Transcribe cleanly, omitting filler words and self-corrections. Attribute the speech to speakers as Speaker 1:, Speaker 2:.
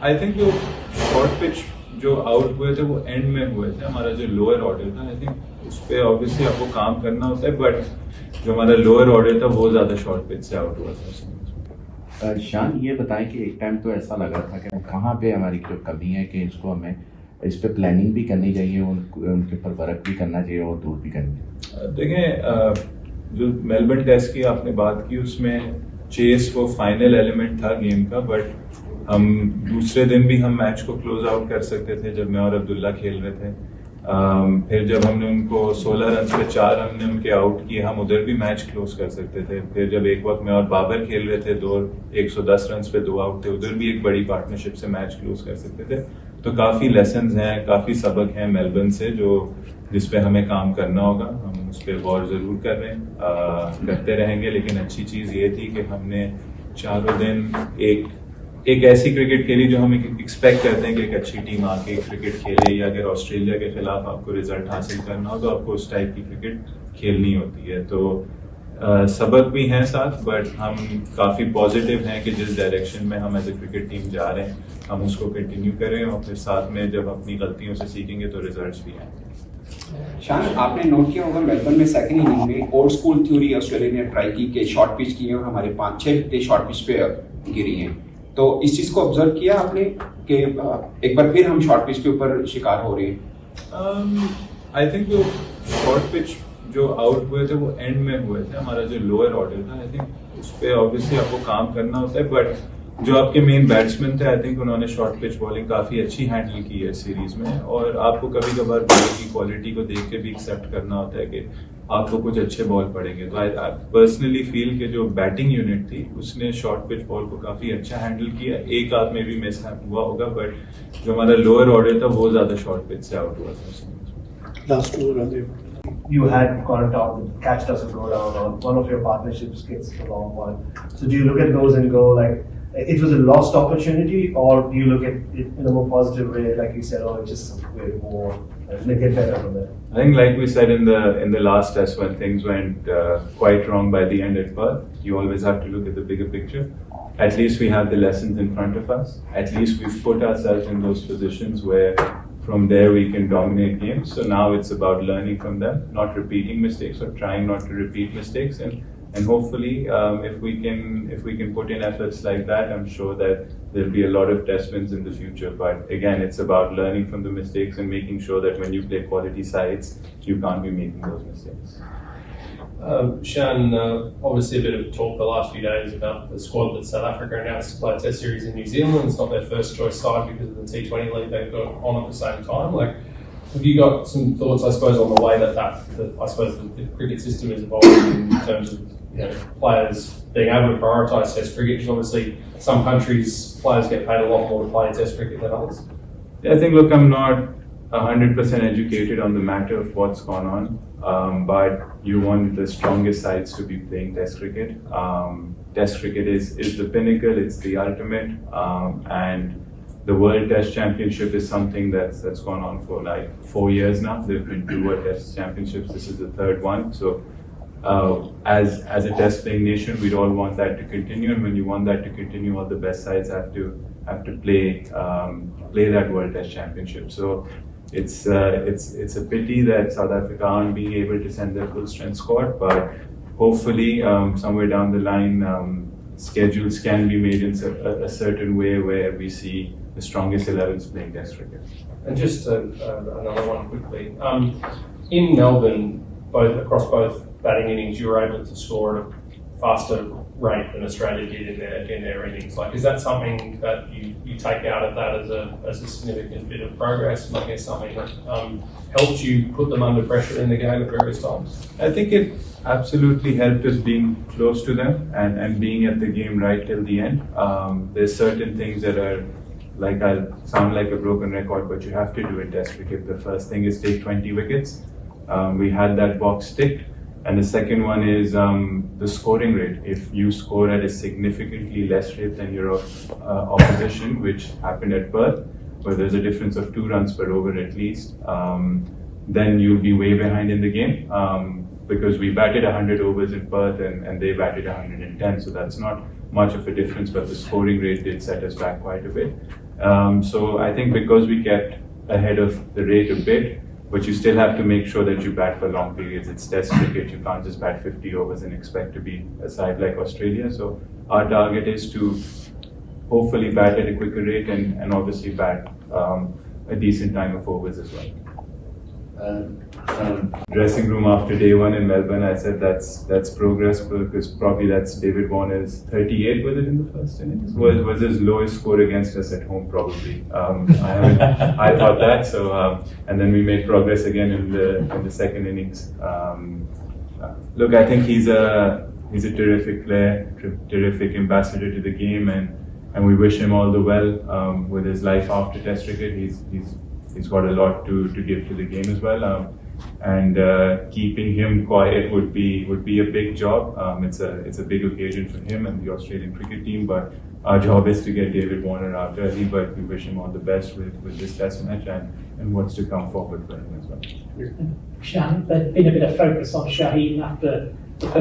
Speaker 1: I think जो short pitch जो out हुए थे वो एंड में हुए थे। हमारा जो लोअर ऑर्डर था, आई थिंक उस पर ऑब्वियसली आपको काम करना होता है, बट जो हमारा लोअर ऑर्डर था वो ज्यादा शॉर्ट पिच से आउट हुआ था।
Speaker 2: शान, ये बताएं कि एक टाइम तो ऐसा लगा था कि कहाँ पे हमारी जो कमी है कि इसको हमें इस पे प्लानिंग भी करनी चाहिए, उनके ऊपर वर्क भी करना चाहिए और दूर भी करनी चाहिए।
Speaker 1: देखें, जो मेलबर्न टेस्ट की आपने बात की उसमें चेस वो फाइनल एलिमेंट था गेम का, बट हम दूसरे दिन भी हम मैच को क्लोज आउट कर सकते थे जब मैं और अब्दुल्ला खेल रहे थे। फिर जब हमने उनको 16 रन पे 4 हमने उनके आउट किए, हम उधर भी मैच क्लोज कर सकते थे। फिर जब एक वक्त मैं और बाबर खेल रहे थे, 110 रन पे 2 आउट थे, उधर भी एक बड़ी पार्टनरशिप से मैच क्लोज कर सकते थे। तो काफी लेसन्स हैं, काफी सबक हैं मेलबर्न से जो जिस पे हमें काम करना होगा। हम उस पर गौर जरूर कर रहे हैं, करते रहेंगे। लेकिन अच्छी चीज ये थी कि हमने चारों दिन एक ऐसी क्रिकेट खेली जो हम एक्सपेक्ट करते हैं कि एक अच्छी टीम आके क्रिकेट खेले, या अगर ऑस्ट्रेलिया के खिलाफ आपको रिजल्ट हासिल करना हो तो आपको उस टाइप की क्रिकेट खेलनी होती है। तो सबक भी हैं साथ, बट हम काफी पॉजिटिव हैं कि जिस डायरेक्शन में हम एज ए क्रिकेट टीम जा रहे हैं हम उसको कंटिन्यू करें, और फिर साथ में जब अपनी गलतियों से सीखेंगे तो रिजल्ट्स भी आएंगे।
Speaker 3: शान, आपने नोट किया होगा मेलबर्न में सेकंड इनिंग में ओल्ड स्कूल थ्योरी ऑस्ट्रेलिया ने ट्राई की कि शॉर्ट पिच की है और हमारे 5-6 विकेटें शॉर्ट पिच पे गिरी हैं। तो इस चीज को ऑब्जर्व किया आपने कि एक बार फिर हम शॉर्ट पिच के ऊपर शिकार हो रहे हैं?
Speaker 1: आई थिंक जो शॉर्ट पिच जो आउट हुए थे वो एंड में हुए थे। हमारा जो लोअर ऑर्डर था, आई थिंक उस पर ऑब्वियसली आपको काम करना होता है, बट जो आपके मेन बैट्समैन थे, आई थिंक उन्होंने शॉर्ट पिच बॉलिंग काफी अच्छी हैंडल की है सीरीज में। और आपको कभी कभार बॉल की क्वालिटी को देख के भी एक्सेप्ट करना होता है कि आपको कुछ अच्छे बॉल पड़ेंगे। तो आई पर्सनली फील कि जो बैटिंग यूनिट थी उसने शॉर्ट पिच बॉल को काफी अच्छा हैंडल किया। एक आध में भी मिस हुआ होगा, बट जो हमारा लोअर ऑर्डर था वो ज्यादा शॉर्ट पिच से आउट हुआ था।
Speaker 4: Last over,
Speaker 5: you had gone down, the catch doesn't go down, or one of your partnerships gets the wrong one. So do you look at those and go like, it was a lost opportunity, or do you look at it in a more positive way, like you said, oh, it's just way more, they get better from there?
Speaker 1: I think, like we said in the last test, when things went quite wrong by the end at Perth, you always have to look at the bigger picture. At least we have the lessons in front of us. At least we've put ourselves in those positions where from there we can dominate games. So now it's about learning from them, not repeating mistakes or trying not to repeat mistakes. And hopefully, if we can put in efforts like that, I'm sure that there'll be a lot of test wins in the future. But again, it's about learning from the mistakes and making sure that when you play quality sides, you can't be making those mistakes.
Speaker 6: Shan, obviously a bit of talk the last few days about the squad that South Africa announced to play a test series in New Zealand. It's not their first choice side because of the T20 league they've got on at the same time. Like, have you got some thoughts, I suppose, on the way that I suppose the cricket system is evolving in terms of players being able to prioritise test cricket? Because obviously some countries players get paid a lot more to play test cricket than others.
Speaker 1: Yeah, I think, look, I'm not 100% educated on the matter of what's gone on, but you want the strongest sides to be playing test cricket. Test cricket is the pinnacle, it's the ultimate, and the World Test Championship is something that's gone on for like 4 years now. There have been 2 World Test Championships, this is the 3rd one. So as a test playing nation, we'd all want that to continue, and when you want that to continue, all the best sides have to play that World Test Championship. So it's a pity that South Africa aren't being able to send their full strength squad, but hopefully somewhere down the line schedules can be made in a certain way where we see the strongest 11s playing test cricket.
Speaker 6: And just another one quickly. In Melbourne, across both batting innings, you were able to score at a faster rate than Australia did in their innings. Like, is that something that you take out of that as a significant bit of progress? And I guess something that helped you put them under pressure in the game at various times?
Speaker 1: I think it absolutely helped us being close to them and being at the game right till the end. There's certain things that are, like, I'll sound like a broken record, but you have to do in test cricket. The first thing is take 20 wickets. We had that box ticked. And the second one is the scoring rate. If you score at a significantly less rate than your opposition, which happened at Perth, where there's a difference of 2 runs per over at least, then you'll be way behind in the game. Because we batted 100 overs in Perth and they batted 110, so that's not much of a difference, but the scoring rate did set us back quite a bit. So I think because we kept ahead of the rate a bit, but you still have to make sure that you bat for long periods. It's Test cricket, you can't just bat 50 overs and expect to be a side like Australia. So our target is to hopefully bat at a quicker rate and obviously bat a decent time of overs as well. Dressing room after day one in Melbourne, I said that's progress, because probably that's David Warner's 38 with it in the first innings. Was his lowest score against us at home probably. I thought that. So and then we made progress again in the second innings. Look, I think he's a terrific player, terrific ambassador to the game, and we wish him all the well with his life after Test cricket. He's got a lot to give to the game as well, and keeping him quiet would be a big job. It's a big occasion for him and the Australian cricket team, but our job is to get David Warner out early. But we wish him all the best with this Test match and what's to come forward for him as well.
Speaker 4: Shan, there's been a bit of focus on Shaheen after